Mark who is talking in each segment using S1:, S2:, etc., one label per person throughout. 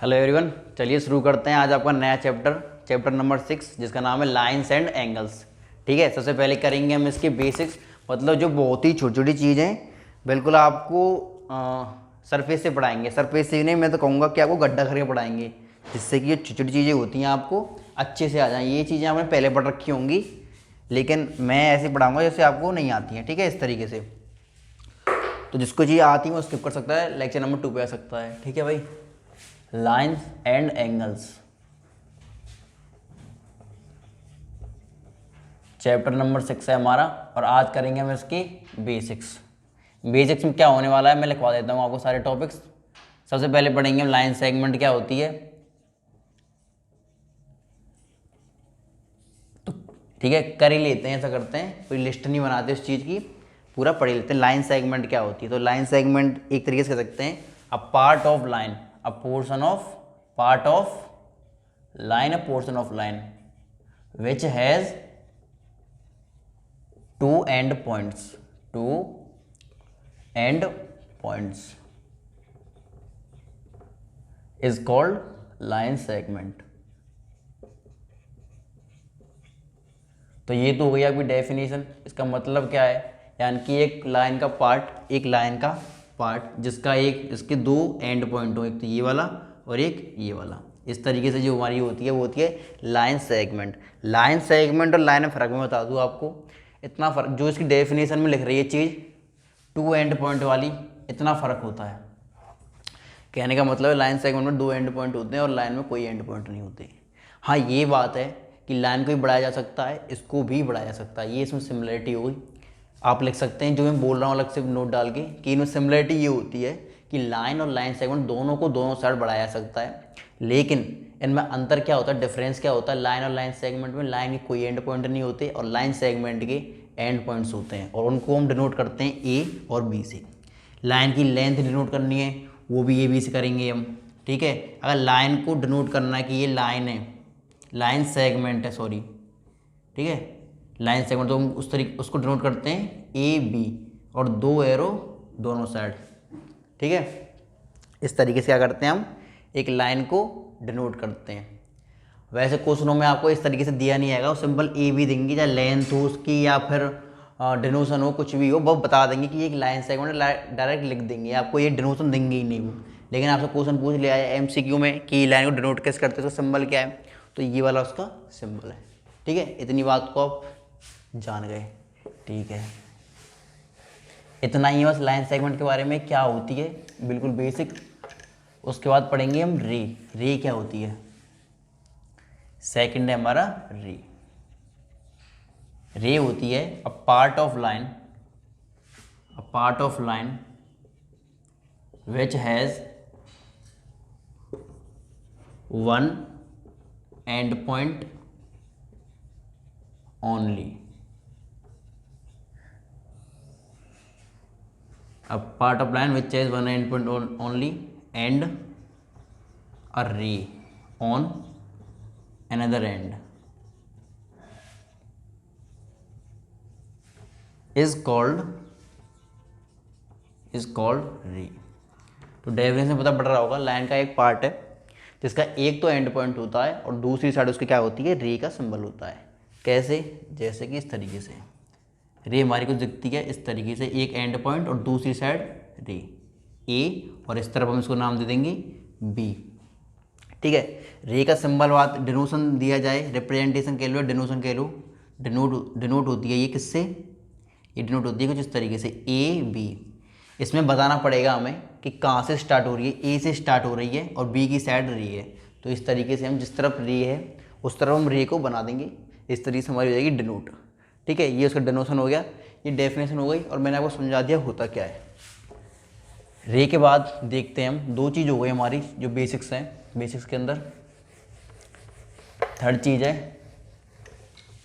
S1: Hello everyone, चलिए शुरू करते हैं आज आपका नया चैप्टर नंबर 6 जिसका नाम है लाइंस एंड एंगल्स। ठीक है, सबसे पहले करेंगे हम इसके बेसिक्स, मतलब जो बहुत ही छोटी छोटी चीज़ें बिल्कुल आपको सरफेस से पढ़ाएंगे। सरफेस से नहीं, मैं तो कहूँगा कि आपको गड्ढा करके पढ़ाएंगे, जिससे कि ये छोटी छोटी चीज़ें होती हैं आपको अच्छे से आ जाएँ। ये चीज़ें आपने पहले पढ़ रखी होंगी, लेकिन मैं ऐसे पढ़ाऊँगा जैसे आपको नहीं आती हैं। ठीक है, इस तरीके से। तो जिसको चीज़ आती है वो स्किप कर सकता है, लेक्चर नंबर 2 पे आ सकता है। ठीक है भाई, lines and angles, chapter number 6 है हमारा, और आज करेंगे हम इसकी बेसिक्स। बेसिक्स में क्या होने वाला है मैं लिखवा देता हूँ आपको सारे टॉपिक्स। सबसे पहले पढ़ेंगे हम लाइन सेगमेंट क्या होती है। तो ठीक है, कर ही लेते हैं, ऐसा करते हैं, कोई लिस्ट नहीं बनाते उस चीज़ की, पूरा पढ़ ही लेते हैं। लाइन सेगमेंट क्या होती है, तो लाइन सेगमेंट एक तरीके से कह सकते हैं a part of line, a portion of, part of line, a portion of line which has two end points is called line segment। तो ये तो हो गई आपकी डेफिनेशन। इसका मतलब क्या है, यानी कि एक लाइन का पार्ट जिसका एक इसके दो एंड पॉइंट हो, एक तो ये वाला और एक ये वाला। इस तरीके से जो हमारी होती है वो होती है लाइन सेगमेंट। लाइन सेगमेंट और लाइन में फ़र्क मैं बता दूँ आपको, इतना फ़र्क जो इसकी डेफिनेशन में लिख रही है चीज़, टू एंड पॉइंट वाली, इतना फ़र्क होता है। कहने का मतलब है लाइन सेगमेंट में दो एंड पॉइंट होते हैं और लाइन में कोई एंड पॉइंट नहीं होते। हाँ, ये बात है कि लाइन को भी बढ़ाया जा सकता है, इसको भी बढ़ाया जा सकता है, ये इसमें सिमिलरिटी होगी। आप लिख सकते हैं जो मैं बोल रहा हूँ अलग से नोट डाल के कि इनमें सिमिलरिटी ये होती है कि लाइन और लाइन सेगमेंट दोनों को दोनों साइड बढ़ाया जा सकता है, लेकिन इनमें अंतर क्या होता है, डिफरेंस क्या होता है। लाइन और लाइन सेगमेंट में लाइन के कोई एंड पॉइंट नहीं होते और लाइन सेगमेंट के एंड पॉइंट्स होते हैं, और उनको हम डिनोट करते हैं ए और बी से। लाइन की लेंथ डिनोट करनी है वो भी ए बी से करेंगे हम। ठीक है, अगर लाइन को डिनोट करना है कि ये लाइन है, लाइन सेगमेंट है, सॉरी, ठीक है, लाइन सेगमेंट, तो हम उस तरीके उसको डिनोट करते हैं ए बी और दो एरो दोनों साइड। ठीक है, इस तरीके से क्या करते हैं हम एक लाइन को डिनोट करते हैं। वैसे क्वेश्चनों में आपको इस तरीके से दिया नहीं आएगा, वो सिंपल ए बी देंगे, चाहे लेंथ हो उसकी या फिर डिनोशन हो, कुछ भी हो, वो बता देंगे कि एक लाइन सेगमेंट, डायरेक्ट लिख देंगे, आपको ये डिनोशन देंगे ही नहीं वो। लेकिन आपसे क्वेश्चन पूछ लिया है एमसीक्यू में कि लाइन को डिनोट कैसे करते हैं, उसका सिंबल क्या है, तो ये वाला उसका सिंबल है। ठीक है, इतनी बात को आप जान गए। ठीक है, इतना ही बस लाइन सेगमेंट के बारे में क्या होती है, बिल्कुल बेसिक। उसके बाद पढ़ेंगे हम रे। रे क्या होती है, सेकंड है हमारा रे। रे होती है a part of line which has one and point only. A part of line which has one endpoint only and a ray on another end is called ray। तो डेफिनेशन पता पड़ रहा होगा, लाइन का एक पार्ट है जिसका एक तो एंड पॉइंट होता है और दूसरी साइड उसके क्या होती है, रे का सिंबल होता है। कैसे, जैसे कि इस तरीके से रे हमारी को दिखती है इस तरीके से, एक एंड पॉइंट और दूसरी साइड रे ए, और इस तरफ हम इसको नाम दे देंगे बी। ठीक है, रे का सिंबल बात डिनोशन दिया जाए, रिप्रेजेंटेशन कह लो, डिनोशन कह लो, डिनोट होती है ये किससे, ये डिनोट होती है कुछ इस तरीके से ए बी। इसमें बताना पड़ेगा हमें कि कहाँ से स्टार्ट हो रही है, ए से स्टार्ट हो रही है और बी की साइड रे है। तो इस तरीके से हम जिस तरफ रे है उस तरफ हम रे को बना देंगे, इस तरीके से हमारी हो जाएगी डिनोट। ठीक है, ये उसका डिनोशन हो गया, ये डेफिनेशन हो गई, और मैंने आपको समझा दिया होता क्या है। रे के बाद देखते हैं हम दो चीज़ हो गई हमारी जो बेसिक्स हैं। बेसिक्स के अंदर थर्ड चीज़ है,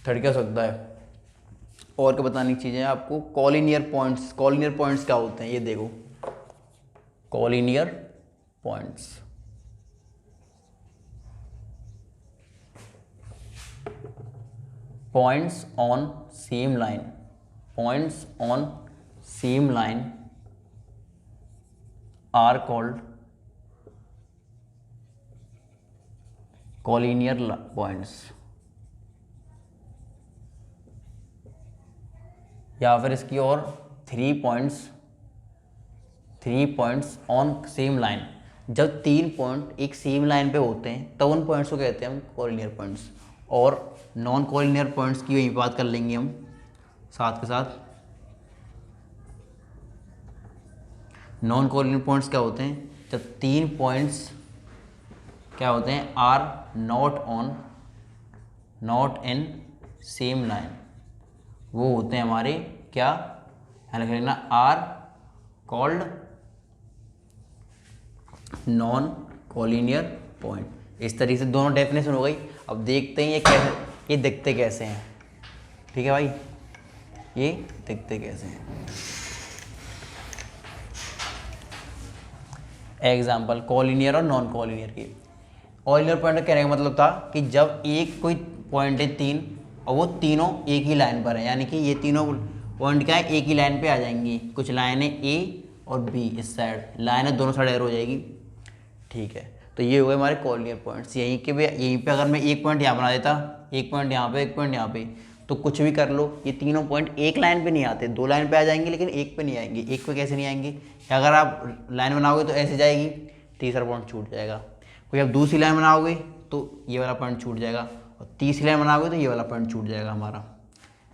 S1: थर्ड क्या हो सकता है और क्या बताने की चीज़ें आपको, कॉलिनियर पॉइंट्स। कॉलिनियर पॉइंट्स क्या होते हैं ये देखो, collinear points, points on same line are called collinear points, या फिर इसकी और 3 पॉइंट्स ऑन सेम लाइन। जब 3 पॉइंट एक सेम लाइन पे होते हैं तब उन पॉइंट्स को कहते हैं हम कॉलिनियर पॉइंट्स। और नॉन कॉलिनियर पॉइंट्स की वही बात कर लेंगे हम साथ के साथ। नॉन कॉलिनियर पॉइंट्स क्या होते हैं, जब 3 पॉइंट्स क्या होते हैं, are not in same line, वो होते हैं हमारे क्या, यहाँ लिख लेना are called non collinear point. इस तरीके से दोनों डेफिनेशन हो गई। अब देखते हैं ये कैसे, ये दिखते कैसे हैं। ठीक है भाई, ये दिखते कैसे हैं। एग्जाम्पल कॉलिनियर और नॉन कॉलिनियर की। कॉलिनियर पॉइंट का कहने का मतलब था कि जब एक कोई पॉइंट है 3 और वो तीनों एक ही लाइन पर है, यानी कि ये तीनों पॉइंट क्या है, एक ही लाइन पे आ जाएंगी। कुछ लाइनें ए और बी, इस साइड लाइनें दोनों साइड एरो हो जाएगी। ठीक है, तो ये हो गए हमारे कॉलिनियर पॉइंट्स। यहीं के भी, यहीं पे अगर मैं एक पॉइंट यहाँ बना देता, एक पॉइंट यहाँ पे, एक पॉइंट यहाँ पे, तो कुछ भी कर लो, ये तीनों पॉइंट एक लाइन पे नहीं आते, 2 लाइन पे आ जाएंगे लेकिन एक पे नहीं आएंगे। एक पे कैसे नहीं आएंगे, अगर आप लाइन बनाओगे तो ऐसे जाएगी, तीसरा पॉइंट छूट जाएगा। कोई आप दूसरी लाइन बनाओगे तो ये वाला पॉइंट छूट जाएगा, और तीसरी लाइन बनाओगे तो ये वाला पॉइंट छूट जाएगा हमारा।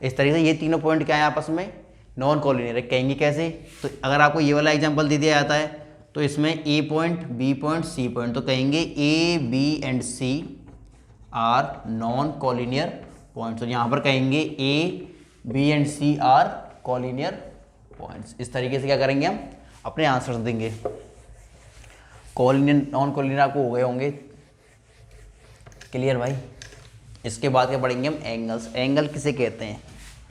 S1: इस तरीके से ये तीनों पॉइंट क्या है आपस में, नॉन कॉलिनियर है। कहेंगे कैसे, तो अगर आपको ये वाला एग्जांपल दे दिया जाता है तो इसमें A point, B point, C point, तो कहेंगे A B and C are non collinear points. तो यहाँ पर कहेंगे A B and C are collinear points. इस तरीके से क्या करेंगे, हम अपने आंसर्स देंगे। कॉलिनियर नॉन कॉलिनियर आपको हो गए होंगे क्लियर भाई। इसके बाद क्या पढ़ेंगे हम, एंगल्स। एंगल किसे कहते हैं,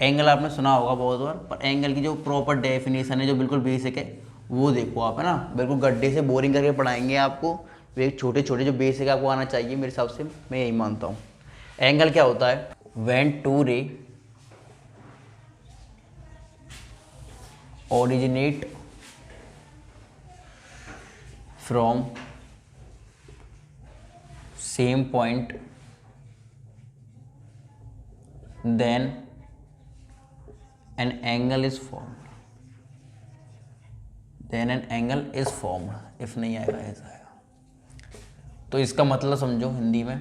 S1: एंगल आपने सुना होगा बहुत बार, पर एंगल की जो प्रॉपर डेफिनेशन है, जो बिल्कुल बेसिक है, वो देखो आप, है ना। बिल्कुल गड्ढे से बोरिंग करके पढ़ाएंगे आपको। वे छोटे छोटे जो बेसिक आपको आना चाहिए, मेरे हिसाब से मैं यही मानता हूँ। एंगल क्या होता है, व्हेन 2 रे originate from same point, then an angle is formed. Then an angle is formed. if नहीं आएगा ऐसा आएगा। तो इसका मतलब समझो हिंदी में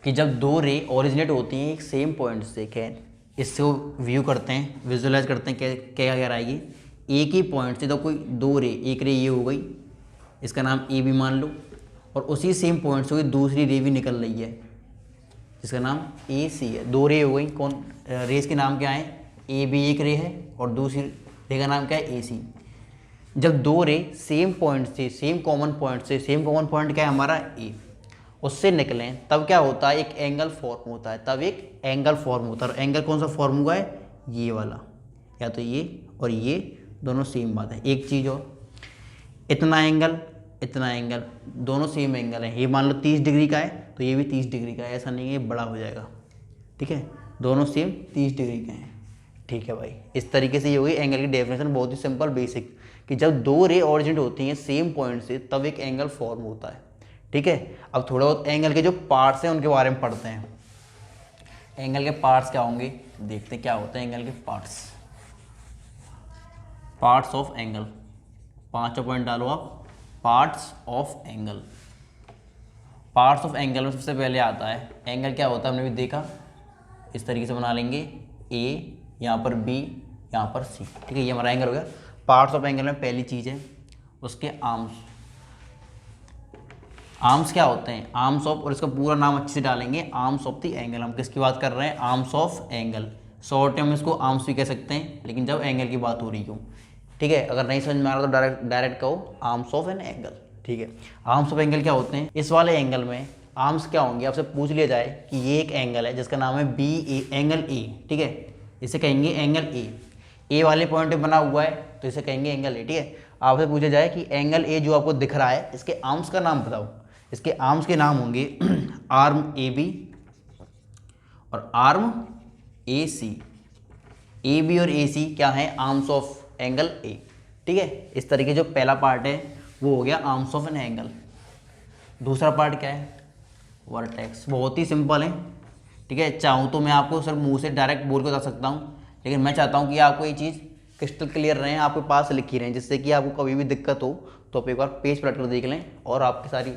S1: कि जब 2 रे ओरिजिनेट होती हैं एक सेम पॉइंट से, क्या इससे वो व्यू करते हैं, विजुअलाइज करते हैं, क्या क्या आएगी, एक ही पॉइंट से। तो कोई 2 रे, एक रे ये हो गई, इसका नाम ए भी मान लो, और उसी सेम पॉइंट से कोई दूसरी रे भी निकल रही है जिसका नाम ए सी है। 2 रे हो गई, कौन रेस के नाम क्या है, ए बी एक रे है और दूसरी रे का नाम क्या है, ए सी। जब 2 रे सेम पॉइंट से, सेम कॉमन पॉइंट क्या है हमारा ए, उससे निकलें, तब क्या होता है, एक एंगल फॉर्म होता है। तब एक एंगल फॉर्म होता है। और एंगल कौन सा फॉर्म हुआ है, ये वाला, या तो ये और ये दोनों सेम बात है। एक चीज़ और, इतना एंगल दोनों सेम एंगल है। ये मान लो 30 डिग्री का है तो ये भी 30 डिग्री का है, ऐसा नहीं है ये बड़ा हो जाएगा। ठीक है, दोनों सेम 30 डिग्री के हैं। ठीक है भाई, इस तरीके से ये हो गई एंगल की डेफिनेशन, बहुत ही सिंपल बेसिक, कि जब 2 रे ऑरिजिनेट होती हैं सेम पॉइंट से तब एक एंगल फॉर्म होता है। ठीक है, अब थोड़ा बहुत एंगल के जो पार्ट्स हैं उनके बारे में पढ़ते हैं। एंगल के पार्ट्स क्या होंगे, देखते हैं क्या होते हैं एंगल के पार्ट्स ऑफ एंगल। 5वां पॉइंट डालो आप, parts of angle. Parts of angle में सबसे पहले आता है, एंगल क्या होता है हमने भी देखा, इस तरीके से बना लेंगे, ए यहाँ पर बी, यहाँ पर सी। ठीक है, ये हमारा एंगल हो गया। पार्ट्स ऑफ एंगल में पहली चीज़ है उसके आर्म्स। आर्म्स क्या होते हैं, आर्म्स ऑफ, और इसका पूरा नाम अच्छे से डालेंगे, आर्म्स ऑफ द एंगल। हम किसकी बात कर रहे हैं, आर्म्स ऑफ एंगल। शॉर्ट में इसको आर्म्स भी कह सकते हैं, लेकिन जब एंगल की बात हो रही हो। ठीक है, अगर नहीं समझ में आ रहा तो डायरेक्ट कहो आर्म्स ऑफ एन एंगल। ठीक है, आर्म्स ऑफ एंगल क्या होते हैं, इस वाले एंगल में आर्म्स क्या होंगे, आपसे पूछ लिया जाए कि ये एक एंगल है जिसका नाम है बी ए, एंगल ए। ठीक है, इसे कहेंगे एंगल ए वाले पॉइंट पे बना हुआ है तो इसे कहेंगे एंगल ए। ठीक है, आपसे पूछा जाए कि एंगल ए जो आपको दिख रहा है इसके आर्म्स का नाम बताओ, इसके आर्म्स के नाम होंगे आर्म ए बी और arm A C. A B और ए सी क्या है, आर्म्स ऑफ एंगल ए। ठीक है, इस तरीके जो पहला पार्ट है वो हो गया आर्म्स ऑफ एन एंगल। दूसरा पार्ट क्या है, वर्टेक्स बहुत ही सिंपल है, ठीक है। चाहूँ तो मैं आपको सिर्फ मुंह से डायरेक्ट बोल के बता सकता हूँ, लेकिन मैं चाहता हूँ कि आपको ये चीज़ क्रिस्टल क्लियर रहे, आपके पास लिखी रहें, जिससे कि आपको कभी भी दिक्कत हो तो आप एक बार पेज पलट कर देख लें और आपकी सारी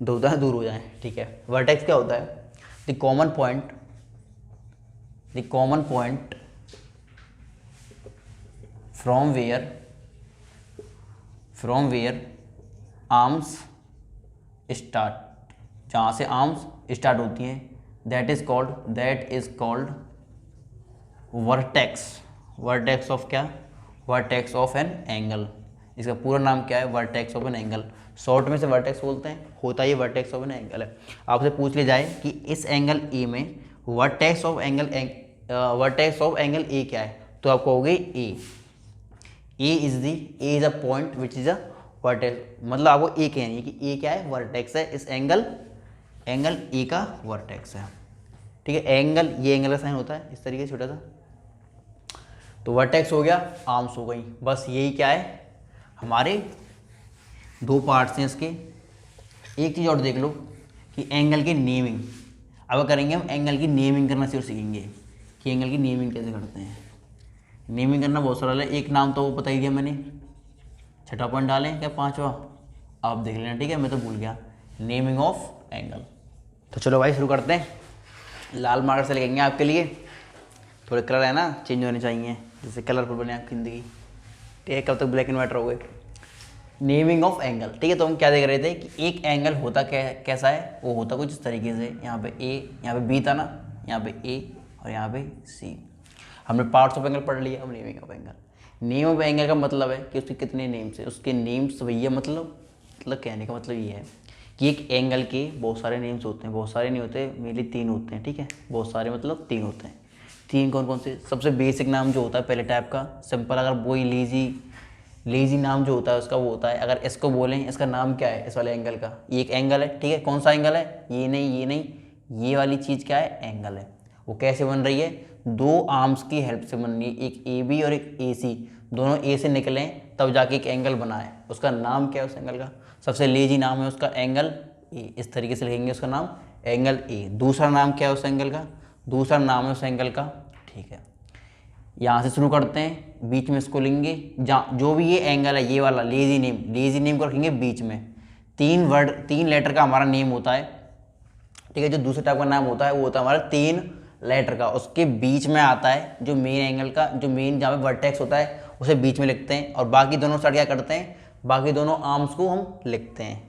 S1: दुविधाएं दूर हो जाएं, ठीक है। वर्टेक्स क्या होता है? The common point from where arms start, जहाँ से आर्म्स स्टार्ट होती हैं, that is called vertex. Vertex of क्या? Vertex of an angle. इसका पूरा नाम क्या है? Vertex of an angle. Short में से वर्टेक्स बोलते हैं, होता ये वर्टेक्स ऑफ एन एंगल है। आपसे पूछ लिया जाए कि इस एंगल ए में वर्टेक्स ऑफ एंगल ए क्या है, तो आप कहोगे A is a point which is a vertex. मतलब आपको ए कहनी है कि ए क्या है? वर्टेक्स है, इस एंगल ए का वर्टेक्स है, ठीक है। एंगल, ये एंगल का साइन होता है इस तरीके से छोटा सा। तो वर्टेक्स हो गया, आर्म्स हो गई, बस यही क्या है, हमारे दो पार्ट्स हैं इसके। एक चीज़ और देख लो कि एंगल की नेमिंग, अब करेंगे हम एंगल की नेमिंग करना सीखेंगे कि एंगल की नेमिंग कैसे करते हैं। नेमिंग करना बहुत सरल है, एक नाम तो वो बता ही दिया मैंने, छठा पॉइंट डालें क्या पांचवा, आप देख लेना, ठीक है, मैं तो भूल गया। Naming of angle. तो चलो भाई शुरू करते हैं। लाल मार्कर से लिखेंगे आपके लिए, थोड़े कलर है ना चेंज होने चाहिए, जिससे कलरफुल बने आपकी ज़िंदगी, ठीक है। कब तक ब्लैक एंड वाइट रहोगे। नेमिंग ऑफ एंगल, ठीक है। तो हम क्या देख रहे थे कि एक एंगल होता कैसा है, वो होता कुछ इस तरीके से, यहाँ पे ए, यहाँ पे बी था ना, यहाँ पे ए और यहाँ पे सी। हमने पार्ट्स ऑफ एंगल पढ़ लिया, अब naming of angle. Name of angle का मतलब है कि उसके कितने नेम्स है, उसके नेम्स भैया, मतलब कहने का मतलब ये है कि एक एंगल के बहुत सारे नेम्स होते हैं, बहुत सारे नहीं होते, मेनली 3 होते हैं, ठीक है। बहुत सारे मतलब 3 होते हैं। 3 कौन कौन से? सबसे बेसिक नाम जो होता है पहले टाइप का सिंपल, अगर वही लेजी नाम जो होता है उसका वो होता है, अगर इसको बोलें इसका नाम क्या है, इस वाले एंगल का, ये एक एंगल है, ठीक है। कौन सा एंगल है? ये नहीं, ये वाली चीज़ क्या है? एंगल है। वो कैसे बन रही है? 2 आर्म्स की हेल्प से बन रही है, एक ए बी और एक ए सी, दोनों ए से निकलें तब जाके एक एंगल बना है। उसका नाम क्या है उस एंगल का? सबसे लेजी नाम है उसका एंगल ए, इस तरीके से लिखेंगे उसका नाम एंगल ए। दूसरा नाम क्या है उस एंगल का? दूसरा नाम है उस एंगल का, ठीक है। यहाँ से शुरू करते हैं, बीच में इसको लेंगे, जहाँ जो भी ये एंगल है ये वाला, लेजी नेम को रखेंगे बीच में। 3 लेटर का हमारा नेम होता है, ठीक है। जो दूसरे टाइप का नाम होता है वो होता है हमारा 3 लेटर का, उसके बीच में आता है जो मेन एंगल का, जो मेन जहाँ पे वर्टेक्स होता है उसे बीच में लिखते हैं, और बाकी दोनों साइड क्या करते हैं, बाकी दोनों आर्म्स को हम लिखते हैं,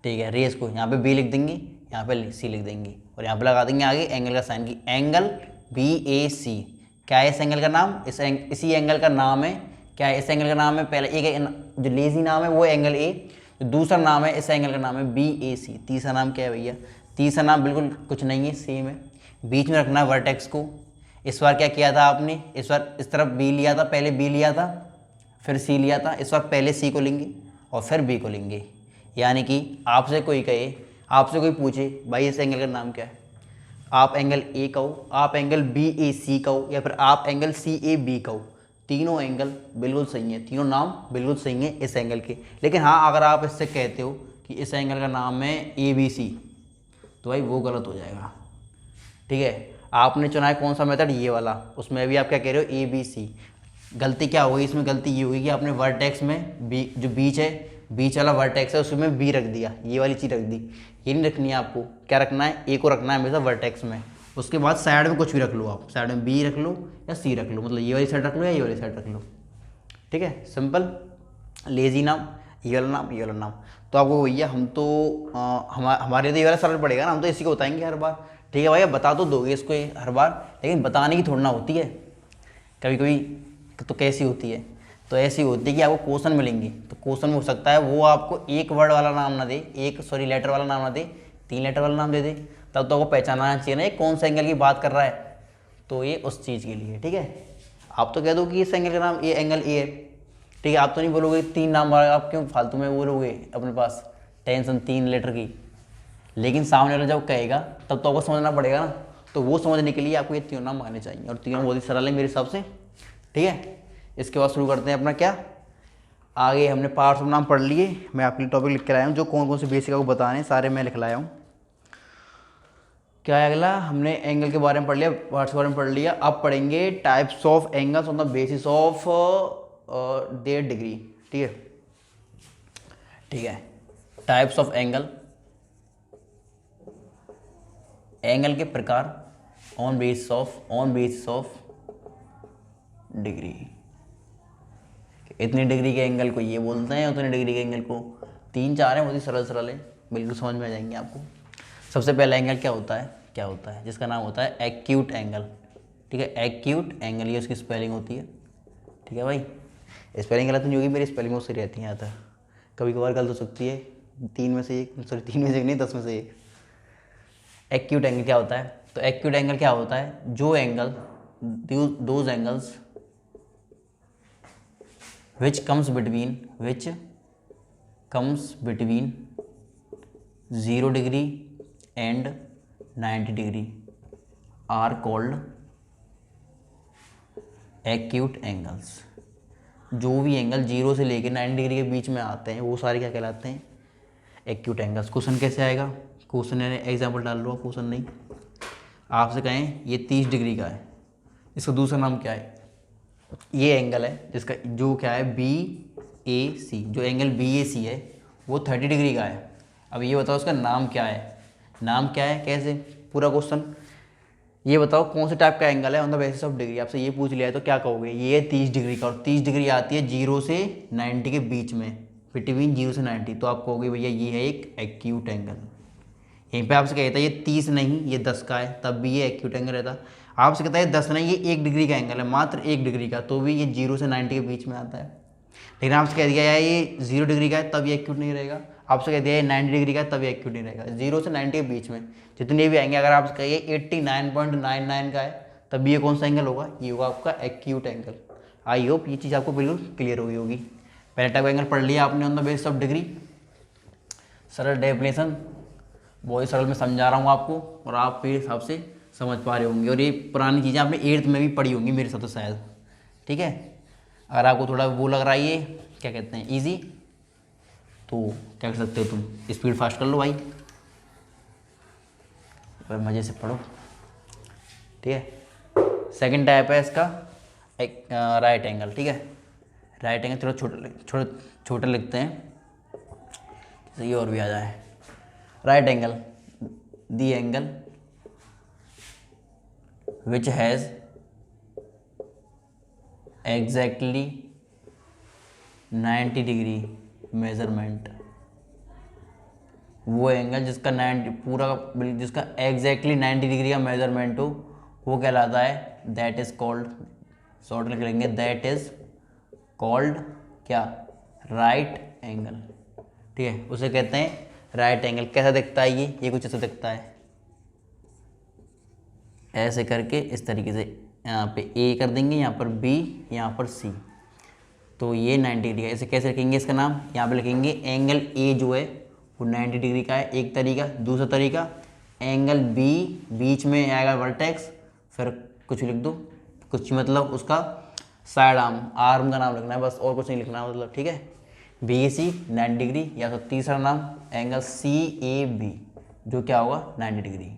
S1: ठीक है। रेस को यहाँ पे बी लिख देंगे, यहाँ पे सी लिख देंगे, और यहाँ पे लगा देंगे आगे एंगल का साइन की एंगल BAC। क्या है इस एंगल का नाम? इसी एंगल का नाम है, क्या है इस एंगल का नाम है? पहले एक जो लेजी नाम है वो एंगल ए, जो दूसरा नाम है इस एंगल का नाम है BAC। तीसरा नाम क्या है भैया? तीसरा नाम बिल्कुल कुछ नहीं है, सेम है। बीच में रखना है वर्टेक्स को। इस बार क्या किया था आपने? इस बार इस तरफ बी लिया था, पहले बी लिया था फिर सी लिया था, इस बार पहले सी को लेंगे और फिर बी को लेंगे। यानी कि आपसे कोई पूछे भाई इस एंगल का नाम क्या है, आप एंगल ए कहो, आप एंगल BAC कहो, या फिर आप एंगल CAB कहो, तीनों एंगल बिल्कुल सही है, तीनों नाम बिल्कुल सही है इस एंगल के। लेकिन हाँ, अगर आप इससे कहते हो कि इस एंगल का नाम है ABC, तो भाई वो गलत हो जाएगा, ठीक है। आपने चुना है कौन सा मेथड? ये वाला, उसमें भी आप क्या कह रहे हो? ABC। गलती क्या होगी इसमें? गलती ये होगी कि आपने वर्टेक्स में बी, जो बीच वाला वर्टेक्स है उसमें बी रख दिया, ये वाली चीज़ रख दी। ये नहीं रखनी है आपको, क्या रखना है? ए को रखना है हमेशा वर्टेक्स में। उसके बाद साइड में कुछ भी रख लो, आप साइड में बी रख लो या सी रख लो, मतलब ये वाली साइड रख लो या ये वाली साइड रख लो, ठीक है। सिंपल, लेजी नाम, ये वाला नाम, ये वाला नाम। तो आपको भैया हम तो हमारे तो ये वाला सरल पड़ेगा ना, हम तो इसी को बताएंगे हर बार, ठीक है भैया। बता तो दोगे इसको हर बार, लेकिन बताने की थोड़ी ना होती है, कभी कभी तो कैसी होती है? तो ऐसी होती है कि आपको क्वेश्चन मिलेंगे, तो क्वेश्चन में हो सकता है वो आपको एक वर्ड वाला नाम ना दे, लेटर वाला नाम ना दे, 3 लेटर वाला नाम दे दे, तब तो आपको पहचानना चाहिए ना कौन सा एंगल की बात कर रहा है, तो ये उस चीज़ के लिए, ठीक है। आप तो कह दो कि इस एंगल का नाम ये एंगल ए है, ठीक है। आप तो नहीं बोलोगे 3 नाम, आप क्यों फालतू में बोलोगे अपने पास टेंशन 3 लेटर की। लेकिन सामने वाला जब कहेगा तब तो आपको समझना पड़ेगा ना, तो वो समझने के लिए आपको ये तीनों नाम मानने चाहिए, और तीनों बहुत ही सरल है मेरे हिसाब से, ठीक है। इसके बाद शुरू करते हैं अपना क्या आगे। हमने पार्ट्स ऑफ नाम पढ़ लिए, मैं आपके लिए टॉपिक लिख के लाया हूँ, जो कौन कौन से बेसिक आपको बताने सारे मैं लिख लाया हूँ। क्या है अगला, हमने एंगल के बारे में पढ़ लिया, पार्ट्स के बारे में पढ़ लिया, अब पढ़ेंगे types of angles on the basis of their degree. ठीक है, ठीक है, टाइप्स ऑफ एंगल, एंगल के प्रकार ऑन बेसिस ऑफ डिग्री। इतनी डिग्री के एंगल को ये बोलते हैं, उतनी डिग्री के एंगल को, 3-4 हैं, बहुत ही सरल सरल है, बिल्कुल समझ में आ जाएंगे आपको। सबसे पहला एंगल क्या होता है, जिसका नाम होता है एक्यूट एंगल। ठीक है, एक्यूट एंगल, ये उसकी स्पेलिंग होती है। ठीक है भाई, स्पेलिंग गलत नहीं होगी, मेरी स्पेलिंग उससे रहती है आता, कभी कभार गलत हो सकती है, 3 में से 1 नहीं 10 में से 1। एक्यूट एंगल क्या होता है, तो एक्यूट एंगल क्या होता है, जो angle, those angles which comes between 0 degree and 90 degree are called acute angles। जो भी एंगल 0 से लेकर 90 डिग्री के बीच में आते हैं वो सारे क्या कहलाते हैं, एक्यूट एंगल्स। क्वेश्चन कैसे आएगा, क्वेश्चन एग्जाम्पल डाल लो, क्वेश्चन नहीं, आपसे कहें ये 30 डिग्री का है, इसका दूसरा नाम क्या है, ये एंगल है जिसका जो क्या है BAC, जो एंगल BAC है वो 30 डिग्री का है। अब ये बताओ उसका नाम क्या है, कैसे, पूरा क्वेश्चन ये बताओ कौन से टाइप का एंगल है on the basis of degree. आपसे ये पूछ लिया है तो क्या कहोगे, ये 30 डिग्री का, और 30 डिग्री आती है 0 से 90 के बीच में, बिटवीन 0 से 90, तो आप कहोगे भैया ये है एक एक्यूट एंगल। यहीं पे आपसे कहता है ये 30 नहीं ये 10 का है, तब भी ये एक्यूट एंगल रहता। आपसे कहता है 10 नहीं ये 1 डिग्री का एंगल है, मात्र 1 डिग्री का, तो भी ये 0 से 90 के बीच में आता है। लेकिन आपसे कह दिया ये 0 डिग्री का है तब ये एक्यूट नहीं रहेगा, आपसे कह दिया ये 90 डिग्री का है तब ये एक्यूट नहीं रहेगा। 0 से 90 के बीच में जितने भी आएंगे, अगर आपसे कहिए 89.99 का है तब भी ये कौन सा एंगल होगा, ये होगा आपका एक्यूट एंगल। आई होप ये चीज़ आपको बिल्कुल क्लियर हुई होगी। पहले टाइप एंगल पढ़ लिया आपने on the basis of degree, सरल डेफिनेशन, बहुत ही सरल में समझा रहा हूँ आपको, और आप मेरे हिसाब से समझ पा रहे होंगे, और ये पुरानी चीज़ें आपने 8th में भी पढ़ी होंगी मेरे साथ तो शायद। ठीक है, अगर आपको थोड़ा वो लग रहा है ये क्या कहते हैं इजी, तो क्या कर सकते हो तुम, स्पीड फास्ट कर लो भाई, पर मज़े से पढ़ो। ठीक है, सेकंड टाइप है इसका एक राइट एंगल। ठीक है, राइट एंगल थोड़ा छोटे लिखते हैं जैसे ये और भी आ जाए। Right angle, the angle which has exactly 90 degree measurement, वो एंगल जिसका 90 पूरा जिसका एग्जैक्टली 90 डिग्री का मेजरमेंट हो वो कहलाता है, दैट इज कॉल्ड, शॉर्ट लिख लेंगे, दैट इज कॉल्ड क्या, राइट एंगल। ठीक है, उसे कहते हैं राइट एंगल। कैसा दिखता है ये कुछ ऐसा दिखता है, ऐसे करके इस तरीके से, यहाँ पे A कर देंगे, यहाँ पर B, यहाँ पर C, तो ये 90 डिग्री का। इसे कैसे रखेंगे, इसका नाम यहाँ पे लिखेंगे एंगल A जो है वो 90 डिग्री का है, एक तरीका। दूसरा तरीका एंगल B, बीच में आएगा वर्टेक्स, फिर कुछ लिख दो, कुछ मतलब उसका साइड आर्म का नाम लिखना है बस, और कुछ नहीं लिखना मतलब। ठीक है, BAC 90 डिग्री, या तो तीसरा नाम एंगल CAB जो क्या होगा 90 डिग्री।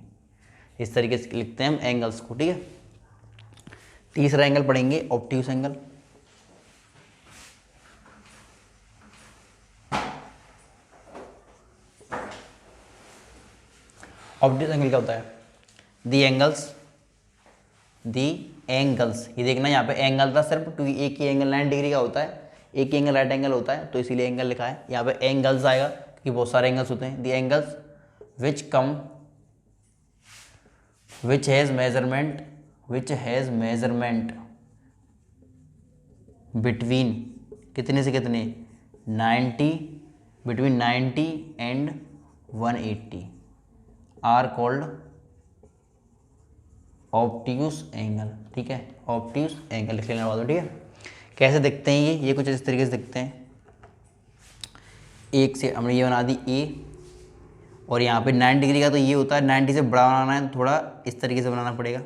S1: इस तरीके से लिखते हैं हम एंगल्स को। ठीक है, तीसरा एंगल पढ़ेंगे ऑब्ट्यूस एंगल। ऑब्ट्यूस एंगल क्या होता है, दी एंगल्स, ये देखना यहाँ पे एंगल था सिर्फ, क्योंकि एक ही एंगल 90 डिग्री का होता है, एक ही एंगल राइट एंगल होता है, तो इसीलिए एंगल लिखा है। यहाँ पे एंगल्स आएगा क्योंकि बहुत सारे एंगल्स होते हैं। दी angles which has measurement between कितने से कितने 90, between 90 and 180 are called obtuse angle। ठीक है, obtuse angle लिख लेना बाद में। ठीक है, कैसे दिखते हैं ये कुछ इस तरीके से दिखते हैं। एक से हमने ये बना दी A, और यहाँ पे 90 डिग्री का तो ये होता है, 90 से बड़ा बनाना है थोड़ा इस तरीके से बनाना पड़ेगा।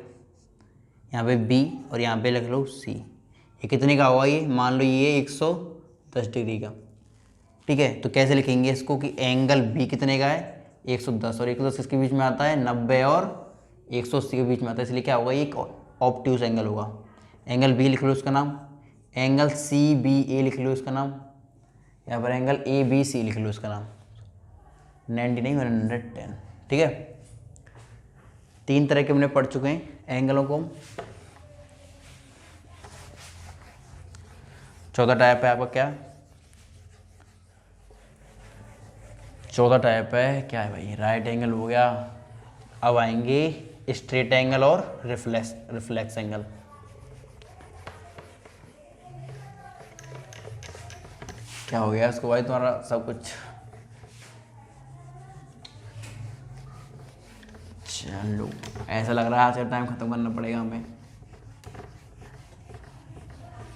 S1: यहाँ पे B और यहाँ पे लिख लो C। ये कितने का हुआ, ये मान लो ये 110 डिग्री का। ठीक है, तो कैसे लिखेंगे इसको कि एंगल B कितने का है 110, और 110 किसके बीच में आता है 90 और 180 के बीच में आता है, इसलिए क्या होगा, ये एक ऑब्ट्यूज एंगल होगा। एंगल बी लिख लो उसका नाम, एंगल सी बी ए लिख लो इसका नाम, यहाँ पर एंगल ए बी सी लिख लो इसका नाम, 90 नहीं 110। ठीक है, 3 तरह के हमने पढ़ चुके हैं एंगलों को। चौथा टाइप है आपका क्या, चौथा टाइप है क्या है भाई, राइट एंगल हो गया। अब आएंगे स्ट्रेट एंगल और रिफ्लेक्स एंगल। क्या हो गया इसको भाई तुम्हारा सब कुछ। चलो ऐसा लग रहा है आज का टाइम ख़त्म करना पड़ेगा हमें।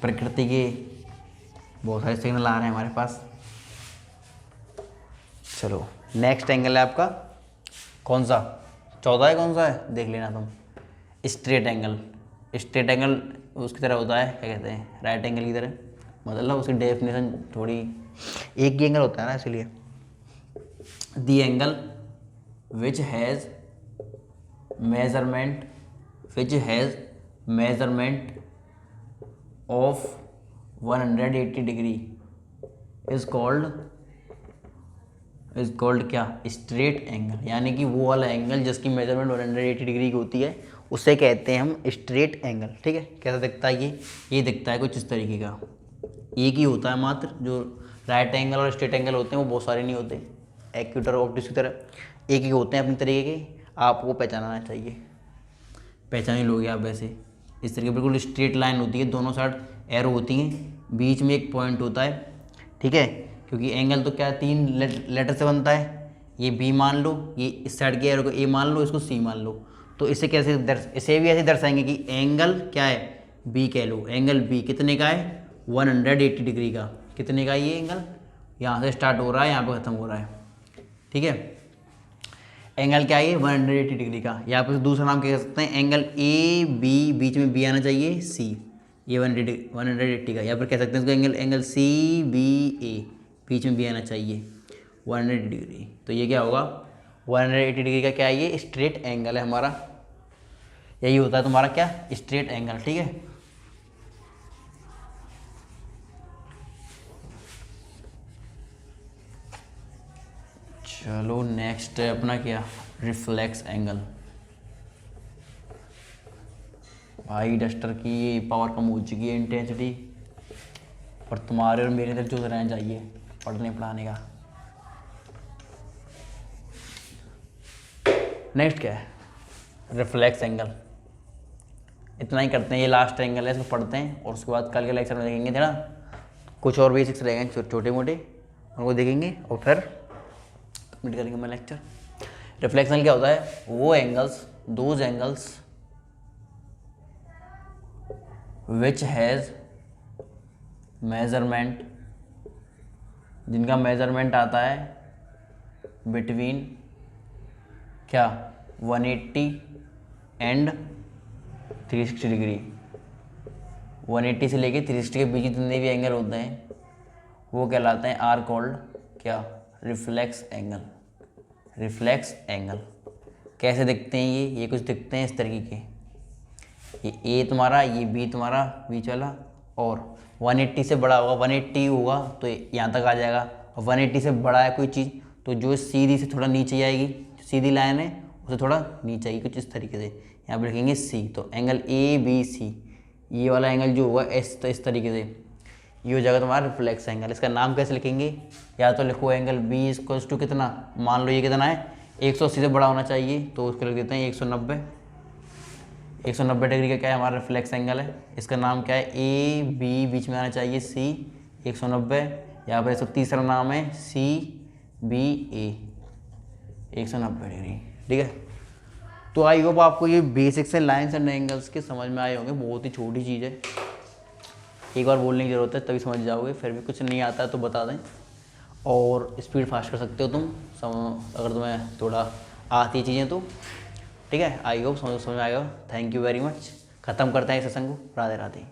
S1: प्रकृति के बहुत सारे सिग्नल आ रहे हैं हमारे पास। चलो नेक्स्ट एंगल है आपका कौन सा, 14 है, कौन सा है देख लेना तुम। स्ट्रेट एंगल, स्ट्रेट एंगल उसकी तरह होता है, क्या कहते हैं, राइट एंगल की तरह, मतलब उसकी डेफिनेशन थोड़ी एक ही एंगल होता है ना, इसलिए दी angle which has measurement of 180 degree is called क्या, स्ट्रेट एंगल। यानी कि वो वाला एंगल जिसकी मेजरमेंट 180 डिग्री की होती है उसे कहते हैं हम स्ट्रेट एंगल। ठीक है, कैसा दिखता है ये दिखता है कुछ इस तरीके का, एक ही होता है मात्र। जो राइट एंगल और स्ट्रेट एंगल होते हैं वो बहुत सारे नहीं होते, एक्यूट और ऑब्ट्यूज की तरह एक ही होते हैं अपनी तरीके के। आपको पहचानना चाहिए, पहचान ही लोगे आप वैसे। इस तरीके बिल्कुल स्ट्रेट लाइन होती है, दोनों साइड एरो होती हैं, बीच में एक पॉइंट होता है। ठीक है, क्योंकि एंगल तो क्या 3 लेटर से बनता है, ये बी मान लो, ये इस साइड के एरो को ए मान लो, इसको सी मान लो। तो इसे कैसे इसे भी ऐसे दर्शाएंगे कि एंगल क्या है, बी कह लो। एंगल बी कितने का है, 180 डिग्री का। कितने का ये एंगल, यहाँ से स्टार्ट हो रहा है, यहाँ पे ख़त्म हो रहा है। ठीक है, एंगल क्या है ये 180 डिग्री का। या फिर दूसरा नाम क्या कह सकते हैं, एंगल ए बी, बीच में बी आना चाहिए, सी, ये 180 का। या फिर कह सकते हैं इसको एंगल सी बी ए, बीच में बी आना चाहिए 180 डिग्री। तो ये क्या होगा 180 डिग्री का, क्या है ये स्ट्रेट एंगल है हमारा। यही होता है तुम्हारा क्या, स्ट्रेट एंगल। ठीक है, चलो नेक्स्ट है अपना क्या, रिफ्लेक्स एंगल। भाई डस्टर की पावर कम हो चुकी है, इंटेंसिटी, और तुम्हारे और मेरे अंदर जो रहना चाहिए पढ़ने पढ़ाने का। नेक्स्ट क्या है, रिफ्लेक्स एंगल। इतना ही करते हैं, ये लास्ट एंगल है, इसको पढ़ते हैं और उसके बाद कल के लेक्चर में देखेंगे थोड़ा कुछ और बेसिक्स रहेंगे छोटे मोटे, उनको देखेंगे और फिर कंप्लीट करेंगे मैं लेक्चर। रिफ्लेक्स एंगल क्या होता है, वो angles, those angles which has measurement, जिनका मेजरमेंट आता है बिटवीन क्या 180 एंड 360 डिग्री। 180 से लेके 360 के बीच जितने भी एंगल होते हैं वो कहलाते हैं आर कॉल्ड क्या, रिफ्लेक्स एंगल। रिफ्लेक्स एंगल कैसे दिखते हैं ये कुछ दिखते हैं इस तरीके के, ये ए तुम्हारा, ये बी तुम्हारा बीच वाला, और 180 से बड़ा होगा, 180 होगा तो यहाँ तक आ जाएगा। और 180 से बड़ा है कोई चीज़ तो जो सीधी से थोड़ा नीचे आएगी, सीधी लाइन है उसे थोड़ा नीचे आएगी कुछ इस तरीके से। यहाँ पर लिखेंगे सी, तो एंगल ए बी सी, ये वाला एंगल जो होगा इस तरीके से ये हो जाएगा तुम्हारा रिफ्लेक्स एंगल। इसका नाम कैसे लिखेंगे, या तो लिखो एंगल बी इक्वल्स टू कितना, मान लो ये कितना है 180 से बड़ा होना चाहिए तो उसको लिख देते हैं 190। 190 डिग्री का क्या है हमारा रिफ्लेक्स एंगल है। इसका नाम क्या है, ए बी बीच में आना चाहिए सी 190। यहाँ पर इसका तीसरा नाम है सी बी ए 190 डिग्री। ठीक है, तो आई होप आपको ये बेसिक्स है लाइन्स एंड एंगल्स के समझ में आए होंगे। बहुत ही छोटी चीज़ है, एक बार बोलने की ज़रूरत है तभी समझ जाओगे, फिर भी कुछ नहीं आता है तो बता दें। और स्पीड फास्ट कर सकते हो तुम अगर तुम्हें थोड़ा आती है चीज़ें तो। ठीक है, आई होप समझ में आएगा। Thank you very much. ख़त्म करते हैं इस सेशन को। राधे राधे।